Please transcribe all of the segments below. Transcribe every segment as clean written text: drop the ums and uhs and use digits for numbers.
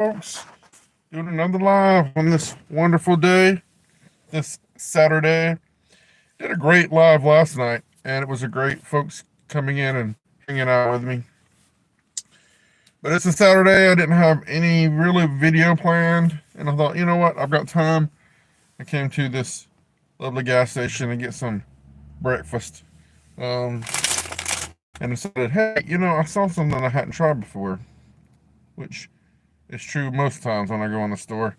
folks. Doing another live on this wonderful day, this Saturday. Did a great live last night, and it was a great folks coming in and hanging out with me. But it's a Saturday. I didn't have any really video planned, and I thought, you know what? I've got time. I came to this lovely gas station and get some breakfast. Um, and decided, hey, I saw something I hadn't tried before, which is true most times when I go in the store.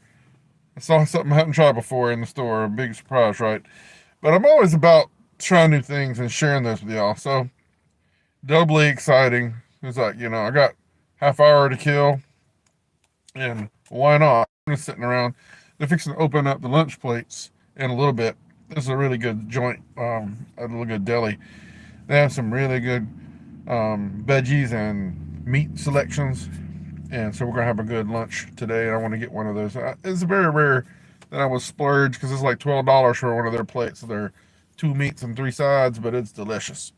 I saw something I hadn't tried before in the store. A big surprise, right? But I'm always about trying new things and sharing those with y'all. So doubly exciting. It's like, I got half hour to kill, and why not? I'm just sitting around. They're fixing to open up the lunch plates in a little bit. This is a really good joint, a really good deli. They have some really good veggies and meat selections, and so we're gonna have a good lunch today. And I want to get one of those. It's very rare that I would splurge because it's like $12 for one of their plates. So they're 2 meats and 3 sides, but it's delicious.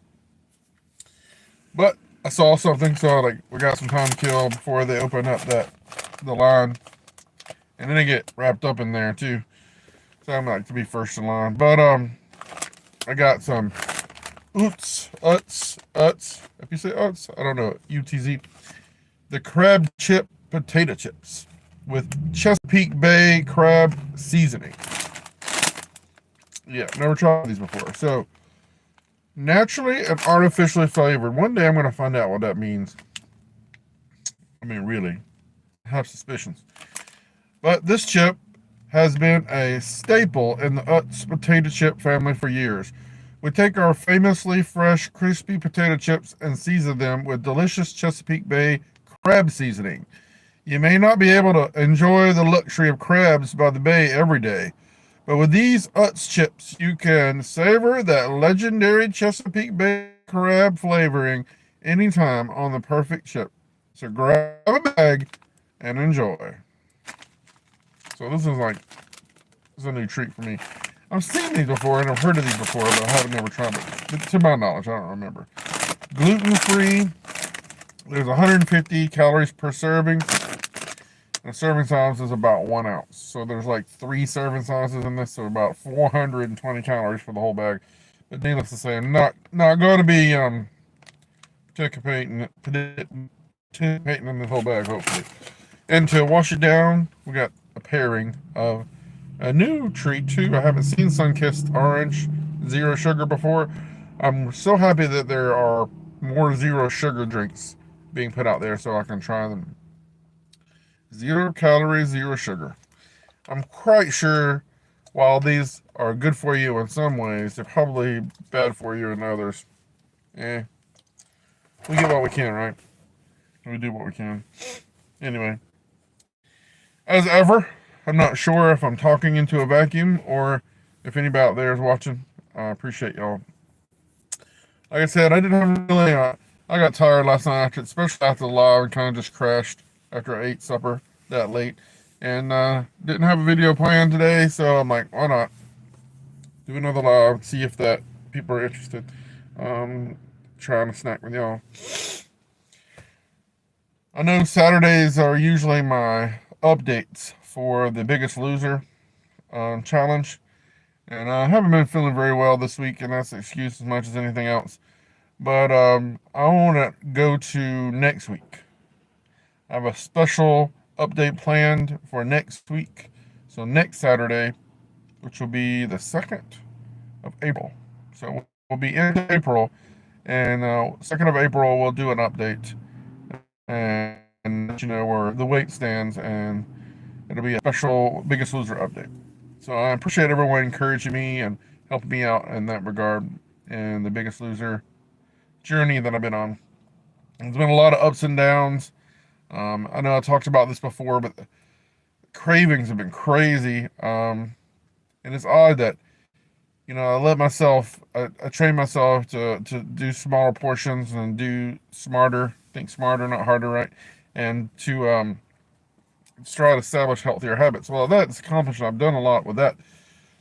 But I saw something, so like we got some time to kill before they open up the line, and then they get wrapped up in there too. So I'm like to be first in line. But I got some Uts. If you say Uts, I don't know, UTZ. The crab chip potato chips with Chesapeake Bay crab seasoning. Yeah, never tried these before. So, naturally and artificially flavored. One day I'm going to find out what that means. I mean, really, I have suspicions. But this chip has been a staple in the Utz potato chip family for years. We take our famously fresh, crispy potato chips and season them with delicious Chesapeake Bay crab seasoning. You may not be able to enjoy the luxury of crabs by the bay every day, but with these Utz chips, you can savor that legendary Chesapeake Bay crab flavoring anytime on the perfect chip. So grab a bag and enjoy. So this is a new treat for me. I've seen these before and I've heard of these before, but I haven't ever tried them. But to my knowledge, I don't remember. Gluten-free. There's 150 calories per serving. And a serving size is about 1 ounce. So there's like 3 serving sizes in this, so about 420 calories for the whole bag. But needless to say, I'm not going to be participating in this whole bag, hopefully. And to wash it down, we got a pairing of a new treat too. I haven't seen SUNKIST Orange ZERO sugar before. I'm so happy that there are more zero sugar drinks being put out there so I can try them. 0 calories, 0 sugar. I'm quite sure while these are good for you in some ways, they're probably bad for you in others. We get what we can, right? We do what we can. Anyway, as ever, I'm not sure if I'm talking into a vacuum or if anybody out there is watching. I appreciate y'all. Like I said, I didn't have really. I got tired last night, especially after the live, and kind of just crashed after I ate supper that late, and didn't have a video planned today. So I'm like, why not do another live, see if that people are interested. Trying to snack with y'all. I know Saturdays are usually my updates for the Biggest Loser challenge, and I haven't been feeling very well this week, and that's an excuse as much as anything else. But I want to go to next week. I have a special update planned for next week. So next Saturday, which will be the 2nd of April. So we'll be in April, and 2nd of April we'll do an update and let you know where the weight stands, and it'll be a special Biggest Loser update. So I appreciate everyone encouraging me and helping me out in that regard in the Biggest Loser journey that I've been on. There's been a lot of ups and downs. I know I talked about this before, but the cravings have been crazy. And it's odd that, I let myself, I train myself to do smaller portions and think smarter, not harder, right? And to try to establish healthier habits. Well, that's accomplished. I've done a lot with that.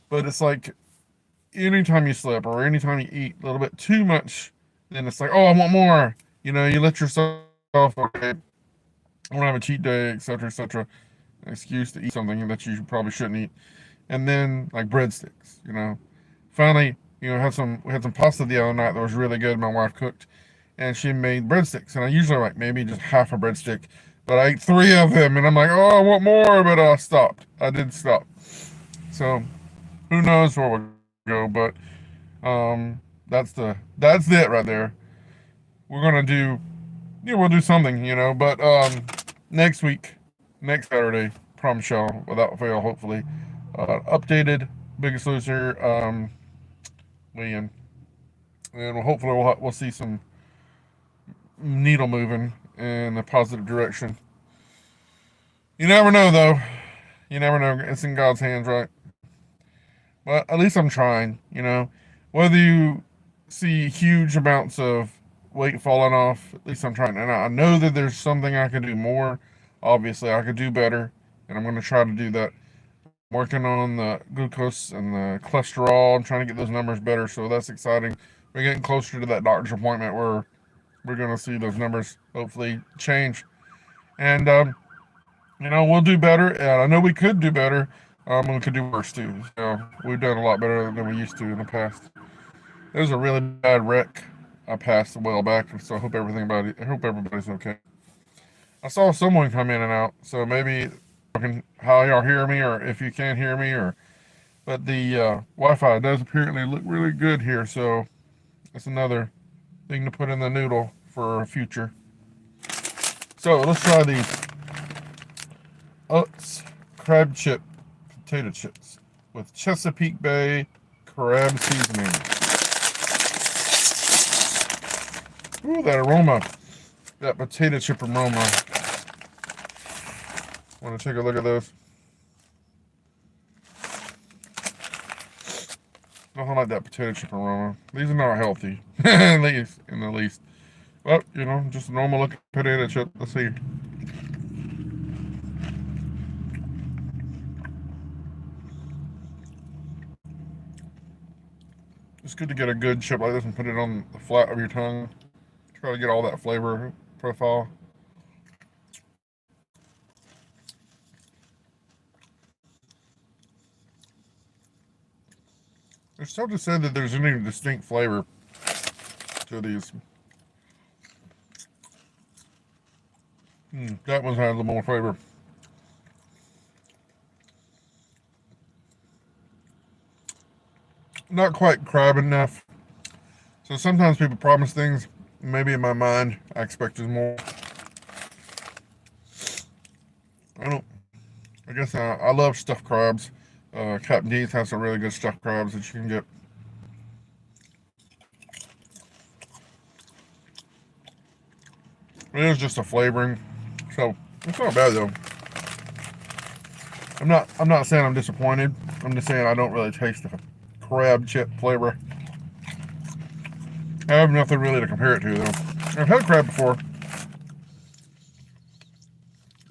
But it's like anytime you slip or anytime you eat a little bit too much, then it's like, oh, I want more. You let yourself, okay, I want to have a cheat day, etc., etc. An excuse to eat something that you probably shouldn't eat. And then like breadsticks, you know. Finally, you know, we had some pasta the other night that was really good. My wife cooked, and she made breadsticks. And I usually like maybe just half a breadstick, but I ate 3 of them, and I'm like, oh, I want more, but I stopped. I did stop. So who knows where we'll go, but that's it right there. We're gonna do, yeah, we'll do something, you know. But next week, next Saturday, promise y'all, without fail, hopefully, updated Biggest Loser, weigh-in, and hopefully we'll see some needle moving in a positive direction. You never know, though. You never know. It's in God's hands, right? But at least I'm trying, you know. Whether you see huge amounts of weight falling off, at least I'm trying. And I know that there's something I can do more. Obviously, I could do better, and I'm going to try to do that. I'm working on the glucose and the cholesterol. I'm trying to get those numbers better, so that's exciting. We're getting closer to that doctor's appointment where we're going to see those numbers hopefully change. And, you know, we'll do better. And I know we could do better. And we could do worse too. So we've done a lot better than we used to in the past. It was a really bad wreck. I passed a while back, so I hope everybody's okay. I saw someone come in and out, so maybe how y'all hear me, or if you can't hear me, or but the Wi-Fi does apparently look really good here, so that's another thing to put in the noodle for future. So let's try these UTZ Crab potato chips with Chesapeake Bay crab seasoning. Ooh, that aroma, that potato chip aroma. Want to take a look at those? Nothing like that potato chip aroma. These are not healthy, at least in the least. But you know, just a normal looking potato chip. Let's see. It's good to get a good chip like this and put it on the flat of your tongue. Try to get all that flavor profile. It's tough to say that there's any distinct flavor to these. That one has a little more flavor. Not quite crab enough. So sometimes people promise things. Maybe in my mind, I expected more. I don't. I guess I love stuffed crabs. Captain D's has some really good stuffed crabs that you can get. It is just a flavoring, so it's not bad though. I'm not saying I'm disappointed. I'm just saying I don't really taste the crab chip flavor. I have nothing really to compare it to though. I've had crab before.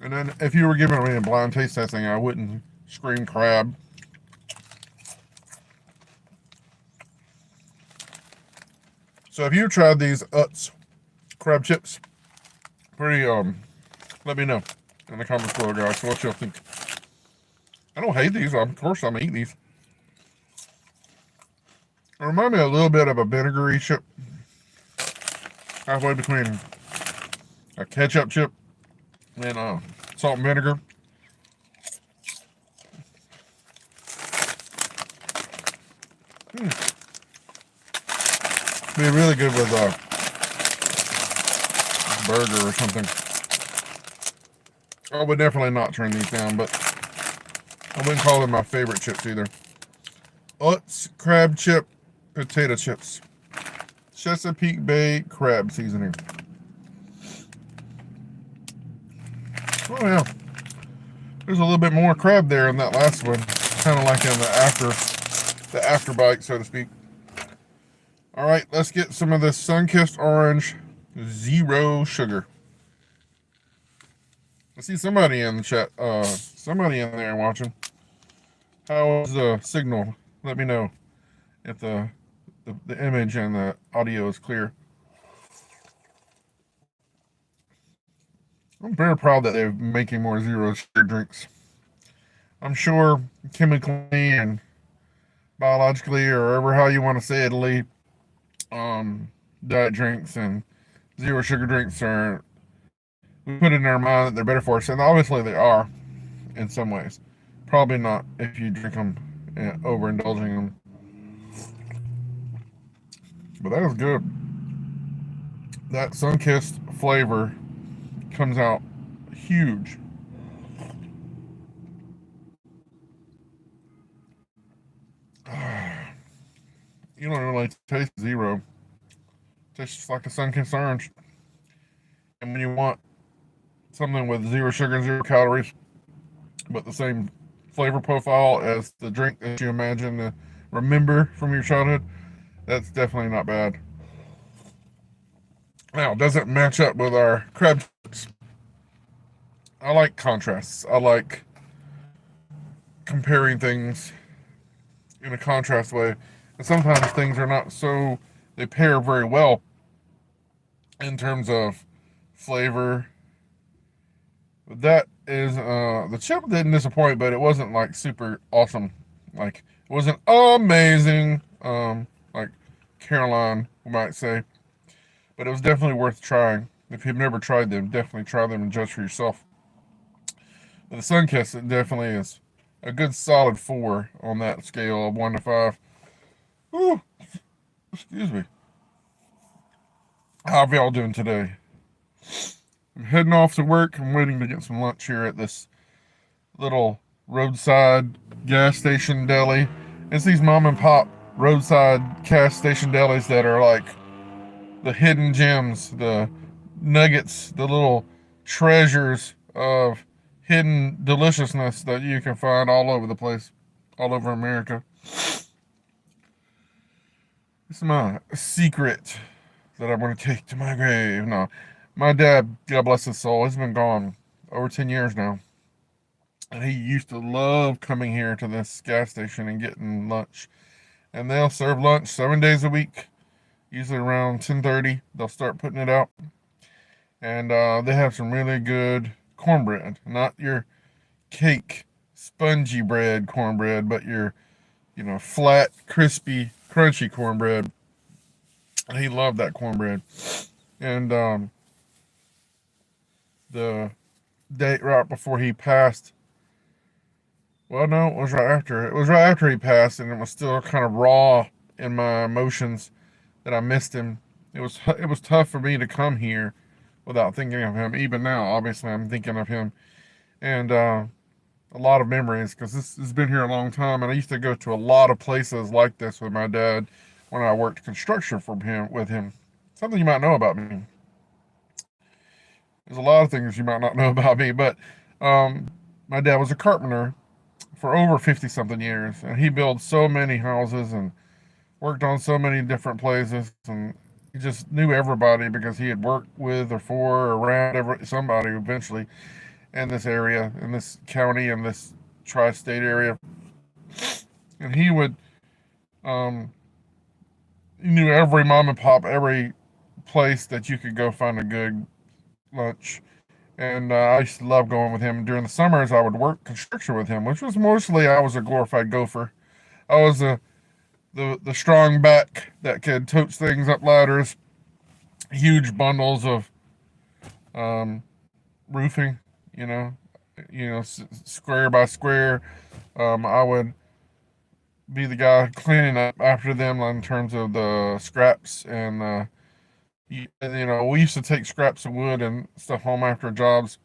And then if you were giving me a blind taste testing, I wouldn't scream crab. So if you tried these UTZ crab chips, let me know in the comments below, guys. So what y'all think? I don't hate these. Of course, I'm gonna eat these. They remind me a little bit of a vinegary chip, halfway between a ketchup chip and salt and vinegar. Be really good with a burger or something. I would definitely not turn these down, but I wouldn't call them my favorite chips either. UTZ crab chip potato chips. Chesapeake Bay crab seasoning. Oh yeah. There's a little bit more crab there in that last one. Kind of like in the after bite, so to speak. All right, let's get some of this SUNKIST Orange ZERO sugar. I see somebody in the chat. Somebody in there watching. How is the signal? Let me know if the image and the audio is clear. I'm very proud that they're making more zero sugar drinks. I'm sure chemically and biologically, or however how you want to say it, diet drinks and zero sugar drinks are, we put in our mind that they're better for us, and obviously they are in some ways. Probably not if you drink them overindulging them. But that is good. That SUNKIST flavor comes out huge. You don't really taste zero. It tastes like a SUNKIST Orange. And when you want something with zero sugar and zero calories, but the same flavor profile as the drink that you imagine to remember from your childhood, that's definitely not bad. Now, does it match up with our crab chips? I like contrasts. I like comparing things in a contrast way. And sometimes things are not so, they pair very well in terms of flavor. That is, the chip didn't disappoint, but it wasn't like super awesome. Like, it wasn't amazing, like Caroline might say. But it was definitely worth trying. If you've never tried them, definitely try them and judge for yourself. But the SUNKIST, it definitely is a good solid 4 on that scale of 1 to 5. Ooh, excuse me. How are y'all doing today? I'm heading off to work. I'm waiting to get some lunch here at this little roadside gas station deli. It's these mom and pop roadside gas station delis that are like the hidden gems, the nuggets, the little treasures of hidden deliciousness that you can find all over the place, all over America. It's my secret that I'm going to take to my grave. No, my dad, God bless his soul, he's been gone over 10 years now. And he used to love coming here to this gas station and getting lunch. And they'll serve lunch 7 days a week. Usually around 10:30, they'll start putting it out. And they have some really good cornbread. Not your cake, spongy bread cornbread, but your, flat, crispy, crunchy cornbread. He loved that cornbread. And the date right before he passed, well, no, it was right after. It was right after he passed, and it was still kind of raw in my emotions that I missed him. It was tough for me to come here without thinking of him. Even now, obviously, I'm thinking of him, and a lot of memories because this has been here a long time. And I used to go to a lot of places like this with my dad when I worked construction with him. Something you might know about me. There's a lot of things you might not know about me, but my dad was a carpenter for over 50 something years, and he built so many houses and worked on so many different places, and he just knew everybody because he had worked with or for or around somebody eventually in this area, in this county, in this tri-state area. And um, he knew every mom and pop, every place that you could go find a good lunch. And I used to love going with him. During the summers, I would work construction with him, which was mostly I was a glorified gopher. I was the strong back that could tote things up ladders, huge bundles of roofing, you know, square by square. I would be the guy cleaning up after them in terms of the scraps and we used to take scraps of wood and stuff home after jobs,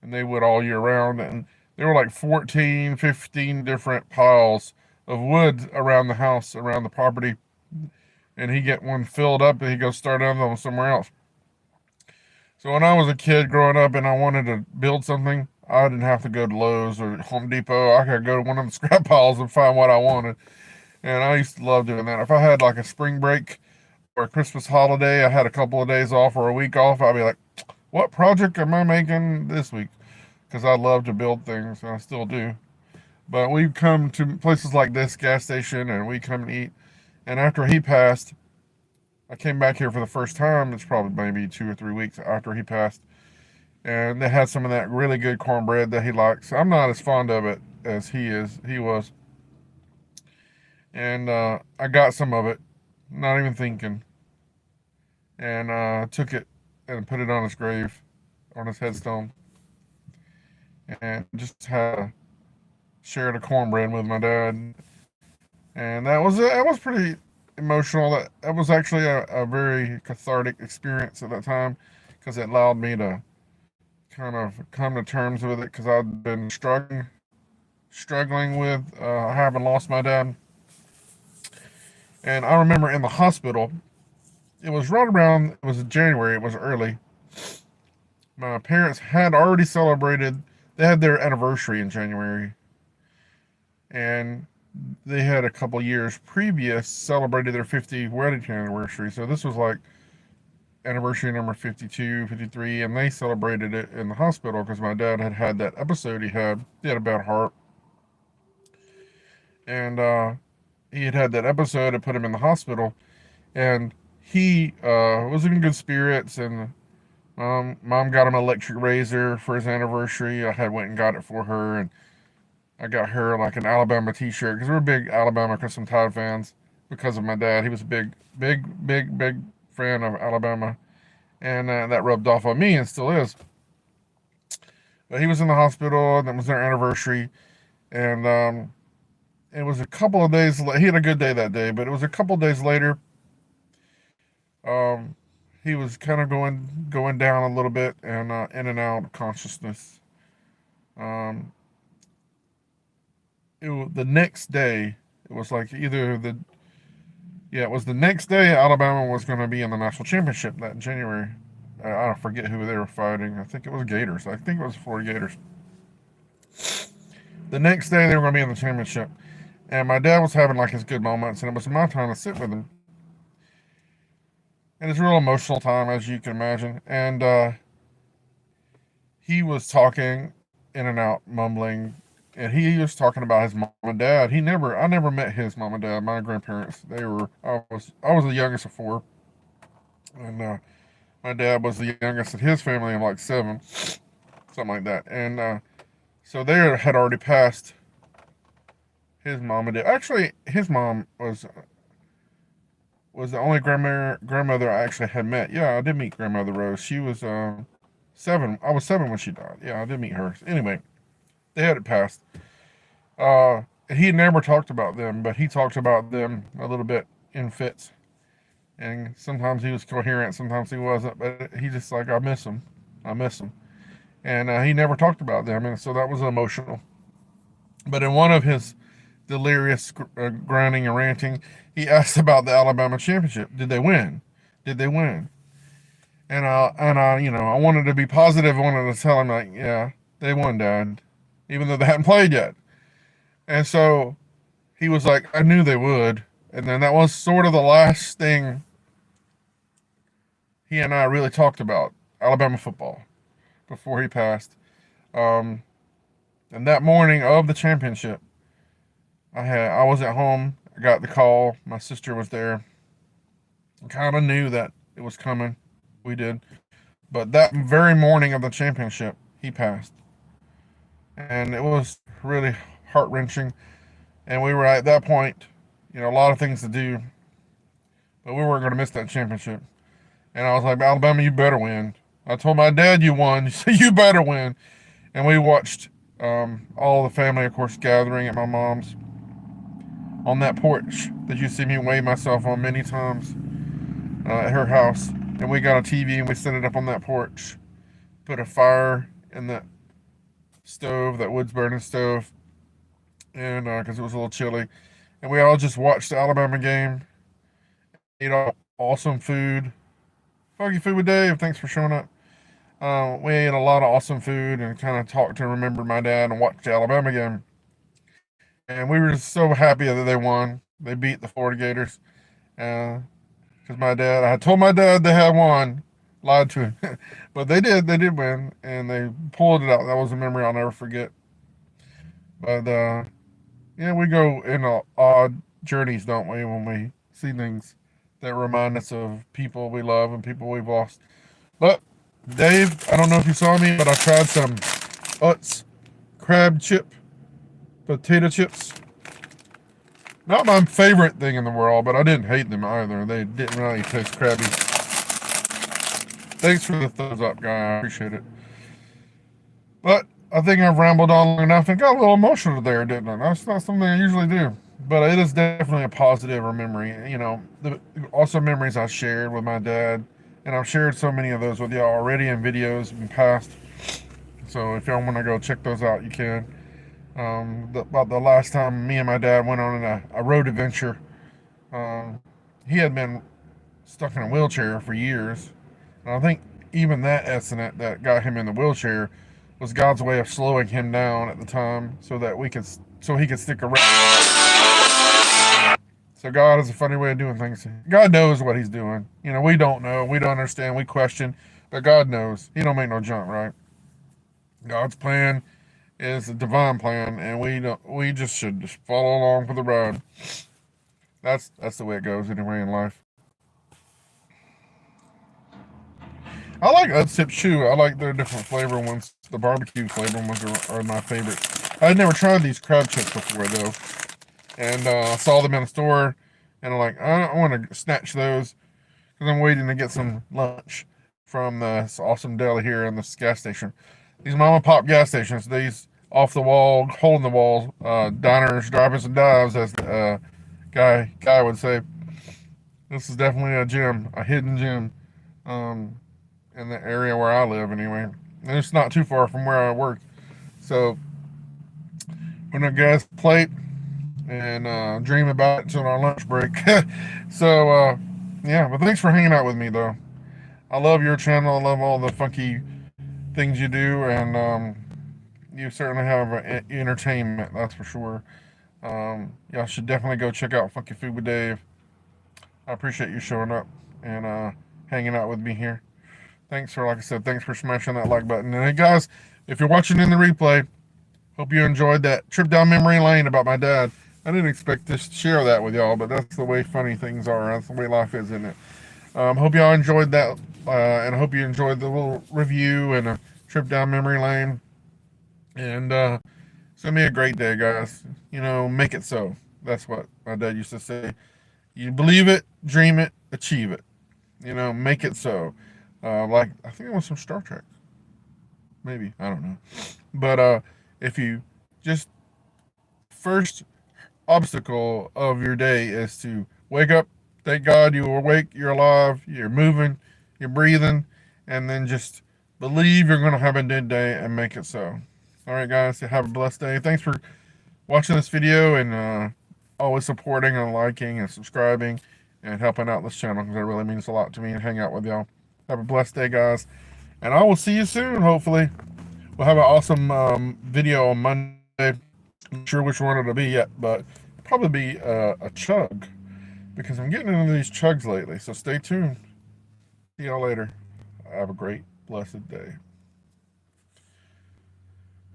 and they would all year round, and there were like 14, 15 different piles of wood around the house, around the property, and he'd get one filled up and he'd go start another one somewhere else. So when I was a kid growing up and I wanted to build something, I didn't have to go to Lowe's or Home Depot. I could go to one of the scrap piles and find what I wanted. And I used to love doing that. If I had like a spring break or a Christmas holiday, I had a couple of days off or a week off, I'd be like, what project am I making this week? Because I love to build things, and I still do. But we come to places like this gas station, and we come and eat. And after he passed, I came back here for the first time. It's probably maybe 2 or 3 weeks after he passed. and they had some of that really good cornbread that he likes. I'm not as fond of it as he was. And I got some of it, not even thinking, and took it and put it on his grave, on his headstone, and just had shared a cornbread with my dad, and that was pretty emotional. That was actually a very cathartic experience at that time, because it allowed me to kind of come to terms with it, because I'd been struggling with having lost my dad. And I remember in the hospital, it was right around, it was January, it was early. My parents had already celebrated, they had their anniversary in January. And they had a couple years previous celebrated their 50th wedding anniversary. So this was like anniversary number 52, 53, and they celebrated it in the hospital because my dad had had that episode he had a bad heart. And he had had that episode and put him in the hospital. And he was in good spirits, and mom got him an electric razor for his anniversary. I had went and got it for her, and I got her like an Alabama t-shirt, because we're big Alabama Crimson Tide fans because of my dad. He was a big fan of Alabama, and that rubbed off on me and still is. But he was in the hospital, and it was their anniversary, and it was a couple of days. He had a good day that day, but it was a couple of days later. He was kind of going down a little bit, and in and out of consciousness. The next day, it was like it was the next day Alabama was going to be in the national championship that January. I don't forget who they were fighting. I think it was Gators. I think it was Florida Gators. The next day they were going to be in the championship, and my dad was having like his good moments, and it was my time to sit with him. And it's a real emotional time, as you can imagine. And he was talking in and out, mumbling, and he was talking about his mom and dad. I never met his mom and dad, my grandparents. I was the youngest of four, and my dad was the youngest in his family of like seven, something like that. And so they had already passed his mom and dad. Actually, his mom was the only grandmother I actually had met. Yeah, I did meet Grandmother Rose. She was 7. I was 7 when she died. Yeah, I did meet her. Anyway, they had it passed. He never talked about them, but he talked about them a little bit in fits. And sometimes he was coherent, sometimes he wasn't. But he just like, I miss him. I miss him. And he never talked about them, and so that was emotional. But in one of his delirious grinding and ranting, he asked about the Alabama championship. Did they win? Did they win? And I wanted to be positive. I wanted to tell him like, yeah, they won, Dad, even though they hadn't played yet. And so he was like, I knew they would. And then that was sort of the last thing he and I really talked about, Alabama football, before he passed. And that morning of the championship, I was at home. I got the call. My sister was there. I kind of knew that it was coming. We did. But that very morning of the championship, he passed. And it was really heart-wrenching. And we were at that point, a lot of things to do. But we weren't going to miss that championship. And I was like, Alabama, you better win. I told my dad you won, so you better win. And we watched all the family, of course, gathering at my mom's on that porch that you see me weigh myself on many times at her house. And we got a TV and we set it up on that porch. Put a fire in that stove, that wood's burning stove, and because it was a little chilly. And we all just watched the Alabama game, ate awesome food. Foggy Food with Dave, thanks for showing up. We ate a lot of awesome food and kind of talked and remembered my dad and watched the Alabama game. And we were just so happy that they won. They beat the Florida Gators. Because I had told my dad they had won, lied to him. But they did win, and they pulled it out. That was a memory I'll never forget. But, we go in odd journeys, don't we, when we see things that remind us of people we love and people we've lost. But Dave, I don't know if you saw me, but I tried some UTZ Crab Chip potato chips. Not my favorite thing in the world, but I didn't hate them either. They didn't really taste crabby. Thanks for the thumbs up, guy. I appreciate it. But I think I've rambled on long enough and got a little emotional there, didn't I? That's not something I usually do. But it is definitely a positive memory. You know, also memories I shared with my dad. And I've shared so many of those with y'all already in videos in the past. So if y'all want to go check those out, you can. About the last time me and my dad went on a road adventure, he had been stuck in a wheelchair for years. And I think even that incident that got him in the wheelchair was God's way of slowing him down at the time so that he could stick around. So God is a funny way of doing things. God knows what he's doing. You know, we don't know, we don't understand, we question, but God knows. He don't make no junk, right? God's plan is a divine plan, and we just should just follow along for the ride. That's the way it goes anyway in life. I like UTZ too. I like their different flavor ones. The barbecue flavor ones are my favorite. I had never tried these crab chips before though, and I saw them in the store, and I'm like, I want to snatch those because I'm waiting to get some lunch from this awesome deli here in this gas station. These mom and pop gas stations, these off the wall, hole in the wall, diners, drive-ins and dives, as the guy would say. This is definitely a gem, a hidden gem, in the area where I live anyway. And it's not too far from where I work. So I'm gonna gas plate and dream about it until our lunch break. So yeah, but thanks for hanging out with me though. I love your channel. I love all the funky things you do, and you certainly have entertainment, that's for sure. Y'all should definitely go check out Funky Food with Dave. I appreciate you showing up and hanging out with me here. Thanks for, like I said, thanks for smashing that like button. And hey guys, if you're watching in the replay, hope you enjoyed that trip down memory lane about my dad. I didn't expect to share that with y'all, but that's the way funny things are. That's the way life is, isn't it? Hope y'all enjoyed that, and I hope you enjoyed the little review and a trip down memory lane. And it's gonna be a great day, guys. You know, make it so. That's what my dad used to say. You believe it, dream it, achieve it. You know, make it so. Like, I think it was some Star Trek. Maybe, I don't know. But if you just, first obstacle of your day is to wake up, thank God you are awake, you're alive, you're moving, you're breathing, and then just believe you're going to have a good day and make it so. All right, guys, have a blessed day. Thanks for watching this video and always supporting and liking and subscribing and helping out this channel, because that really means a lot to me and hang out with y'all. Have a blessed day, guys, and I will see you soon, hopefully. We'll have an awesome video on Monday. I'm not sure which one it'll be yet, but probably be a chug, because I'm getting into these chugs lately, so stay tuned. See y'all later. Have a great, blessed day.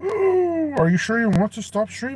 Ooh, are you sure you want to stop streaming?